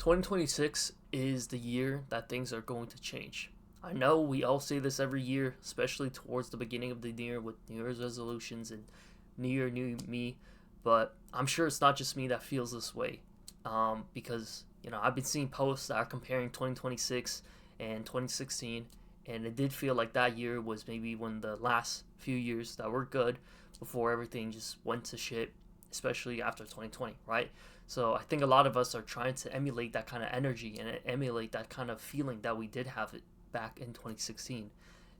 2026 is the year that things are going to change. I know we all say this every year, especially towards the beginning of the year with New Year's resolutions and New Year, New Me, but I'm sure it's not just me that feels this way. Because, I've been seeing posts that are comparing 2026 and 2016, and it did feel like that year was maybe one of the last few years that were good before everything just went to shit, especially after 2020, right? So I think a lot of us are trying to emulate that kind of energy and emulate that kind of feeling that we did have it back in 2016.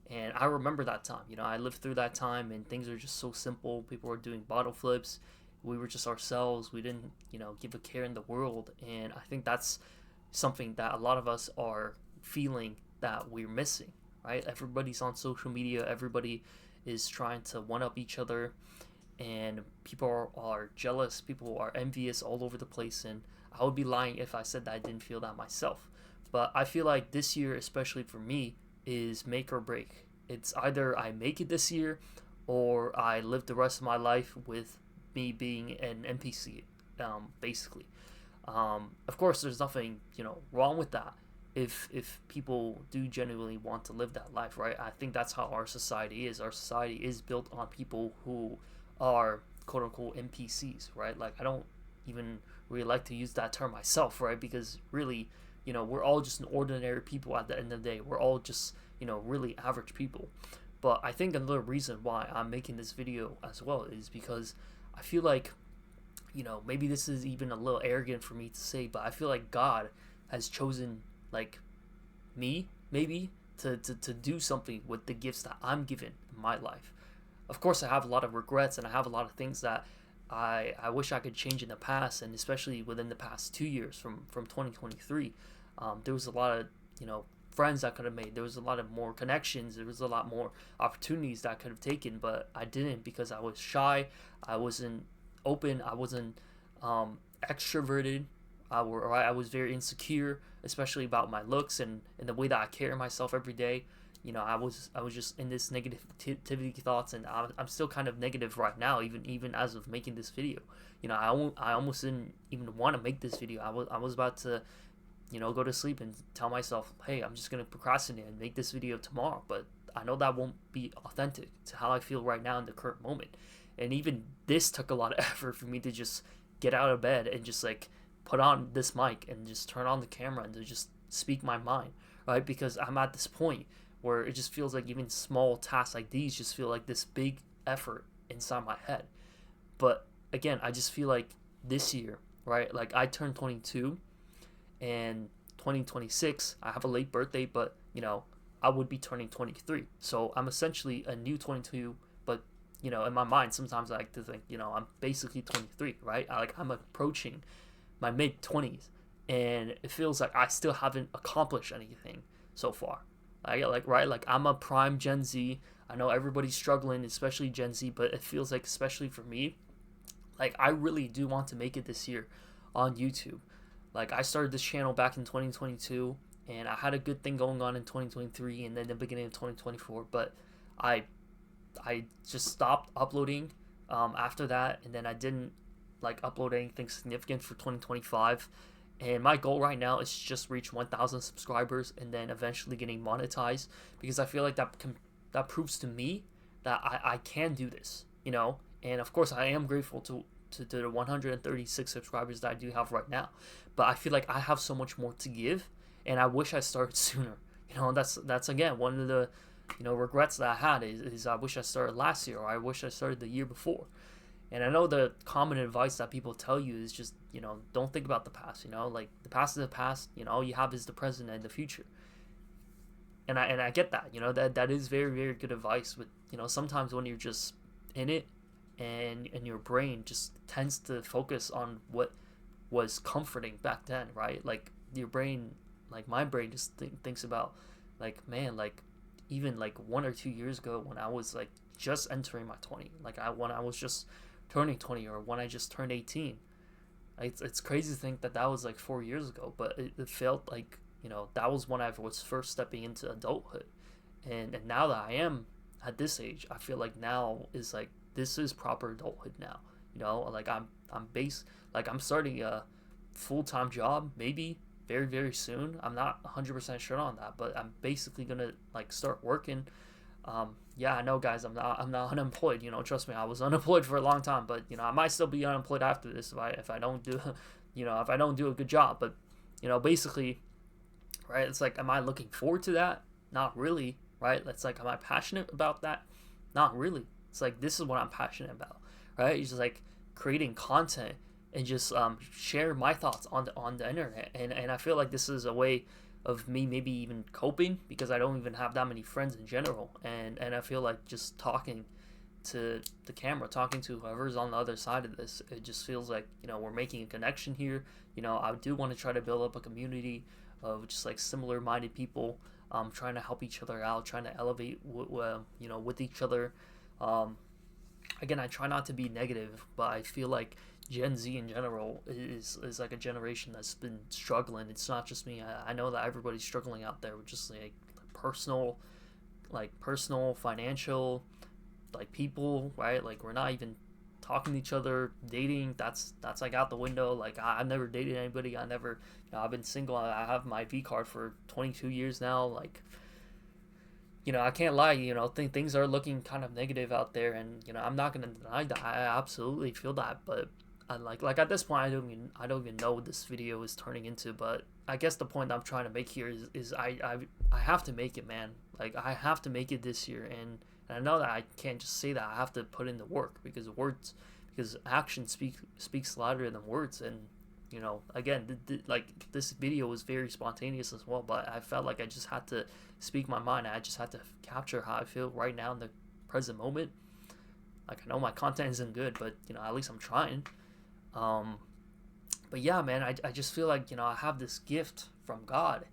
And I remember that time. I lived through that time and things were just so simple. People were doing bottle flips. We were just ourselves. We didn't, give a care in the world. And I think that's something that a lot of us are feeling that we're missing, right? Everybody's on social media. Everybody is trying to one up each other, and people are jealous, people are envious all over the place, and I would be lying if I said that I didn't feel that myself. But I feel like this year, especially for me, is make or break. It's either I make it this year or I live the rest of my life with me being an NPC, basically. Of course, there's nothing wrong with that. If people do genuinely want to live that life, right? I think that's how our society is. Our society is built on people who are quote unquote NPCs, right? Like, I don't even really like to use that term myself, right? Because really, we're all just an ordinary people at the end of the day. We're all just, really average people. But I think another reason why I'm making this video as well is because I feel like, maybe this is even a little arrogant for me to say, but I feel like God has chosen, like, me, maybe, to do something with the gifts that I'm given in my life. Of course, I have a lot of regrets and I have a lot of things that I wish I could change in the past, and especially within the past 2 years from 2023. There was a lot of, friends I could have made. There was a lot of more connections. There was a lot more opportunities that I could have taken, but I didn't because I was shy. I wasn't open. I wasn't extroverted. I was very insecure, especially about my looks and the way that I carry myself every day. I was just in this negativity thoughts, and I'm still kind of negative right now, even as of making this video. I almost didn't even want to make this video. I was about to, go to sleep and tell myself, hey, I'm just gonna procrastinate and make this video tomorrow. But I know that won't be authentic to how I feel right now in the current moment. And even this took a lot of effort for me to just get out of bed and just like put on this mic and just turn on the camera and to just speak my mind, right? Because I'm at this point where it just feels like even small tasks like these just feel like this big effort inside my head. But again, I just feel like this year, right? Like, I turned 22, and 2026, I have a late birthday, but I would be turning 23. So I'm essentially a new 22, but in my mind, sometimes I like to think, I'm basically 23, right? I'm approaching my mid 20s, and it feels like I still haven't accomplished anything so far. Like, I'm a prime Gen Z. I know everybody's struggling, especially Gen Z, but it feels like, especially for me, like, I really do want to make it this year on YouTube. Like, I started this channel back in 2022, and I had a good thing going on in 2023 and then the beginning of 2024, but I I just stopped uploading after that, and then I didn't like upload anything significant for 2025. And my goal right now is just reach 1,000 subscribers and then eventually getting monetized, because I feel like that proves to me that I can do this, And of course, I am grateful to the 136 subscribers that I do have right now, but I feel like I have so much more to give, and I wish I started sooner. That's again one of the regrets that I had is I wish I started last year, or I wish I started the year before. And I know the common advice that people tell you is just, don't think about the past, like, the past is the past, all you have is the present and the future. And I get that, that is very, very good advice. But, sometimes when you're just in it, and your brain just tends to focus on what was comforting back then, right? Like, your brain, like my brain just thinks about, like, man, like, even like 1 or 2 years ago when I was like just entering my 20, like when I was just turning 20, or when I just turned 18. It's crazy to think that was like 4 years ago, but it felt like, that was when I was first stepping into adulthood. And now that I am at this age, I feel like now is like, this is proper adulthood now. Like, I'm starting a full-time job, maybe, very, very soon. I'm not 100% sure on that, but I'm basically gonna like start working. Yeah, I know, guys. I'm not unemployed. Trust me, I was unemployed for a long time, but I might still be unemployed after this if I don't do, if I don't do a good job. But basically, right? It's like, am I looking forward to that? Not really, right? It's like, am I passionate about that? Not really. It's like, this is what I'm passionate about, right? It's just like creating content and just share my thoughts on the internet. And I feel like this is a way of me maybe even coping, because I don't even have that many friends in general. And I feel like just talking to the camera, talking to whoever's on the other side of this, it just feels like, we're making a connection here. I do want to try to build up a community of just like similar minded people, trying to help each other out, trying to elevate with each other. um, Again, I try not to be negative, but I feel like Gen Z in general is like a generation that's been struggling. It's not just me. I know that everybody's struggling out there with just like personal, financial, like people, right? Like, we're not even talking to each other. Dating, that's like out the window. Like, I've never dated anybody. I never, I've been single. I have my V card for 22 years now. Like, I can't lie. Things are looking kind of negative out there, and I'm not gonna deny that. I absolutely feel that, but I like at this point, I don't even know what this video is turning into. But I guess the point I'm trying to make here is I have to make it, man. Like, I have to make it this year, and I know that I can't just say that. I have to put in the work, because action speaks louder than words. And again, like, this video was very spontaneous as well, but I felt like I just had to speak my mind. I just had to capture how I feel right now in the present moment. Like, I know my content isn't good, but at least I'm trying. um but yeah, man, I just feel like I have this gift from God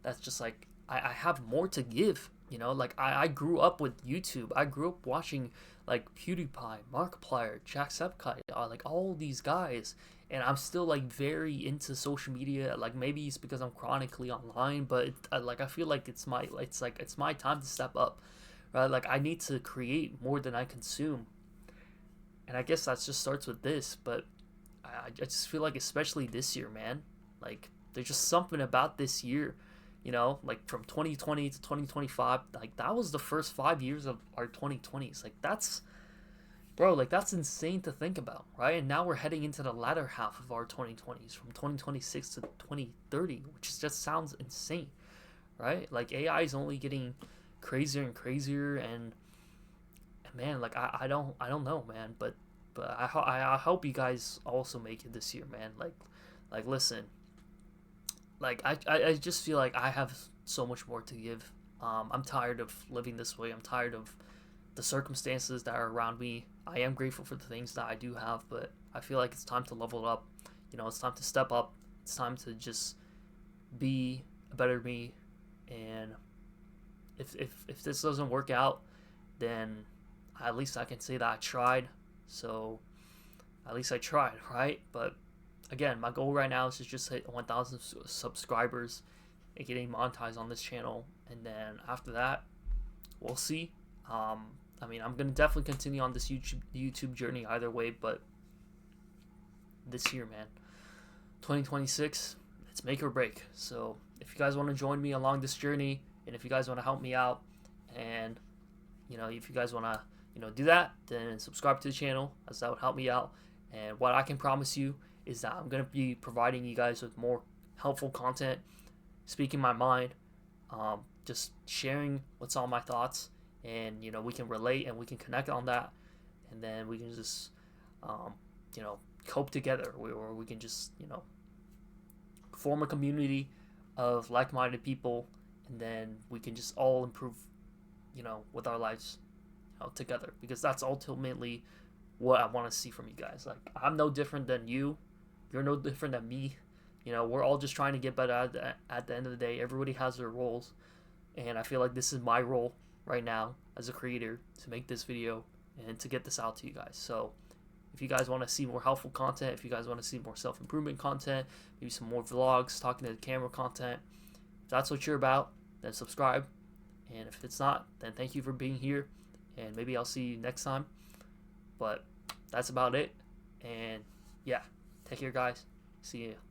that's just like, I have more to give. Like, I grew up with YouTube. I grew up watching like PewDiePie, Markiplier, Jacksepticeye, like all these guys, and I'm still like very into social media. Like, maybe it's because I'm chronically online, but like, I feel like it's my time to step up, right? Like, I need to create more than I consume, and I guess that just starts with this. But I just feel like, especially this year, man, like, there's just something about this year, like from 2020 to 2025. Like, that was the first 5 years of our 2020s. Like, bro, like, that's insane to think about, right? And now we're heading into the latter half of our 2020s, from 2026 to 2030, which just sounds insane, right? Like, AI is only getting crazier and crazier, and man, like, I don't know, man, but I hope you guys also make it this year, man. Like, listen, like, I just feel like I have so much more to give. I'm tired of living this way. I'm tired of the circumstances that are around me. I am grateful for the things that I do have, but I feel like it's time to level up. It's time to step up. It's time to just be a better me. And if this doesn't work out, then at least I can say that I tried. So at least I tried, right? But again, my goal right now is to just hit 1,000 subscribers and getting monetized on this channel, and then after that, we'll see. I mean, I'm gonna definitely continue on this YouTube journey either way, but this year, man, 2026, it's make or break. So if you guys want to join me along this journey, and if you guys want to help me out, and if you guys want to do that, then subscribe to the channel, as that would help me out. And what I can promise you is that I'm gonna be providing you guys with more helpful content, speaking my mind, just sharing what's on my thoughts, and we can relate and we can connect on that, and then we can just um, cope together, or we can just form a community of like-minded people, and then we can just all improve with our lives together, because that's ultimately what I want to see from you guys. Like, I'm no different than you. You're no different than me. We're all just trying to get better at the end of the day. Everybody has their roles, and I feel like this is my role right now as a creator, to make this video and to get this out to you guys. So if you guys want to see more helpful content, if you guys want to see more self-improvement content, maybe some more vlogs, talking to the camera content, if that's what you're about, then subscribe. And if it's not, then thank you for being here, and maybe I'll see you next time. But that's about it. And yeah, take care, guys. See you.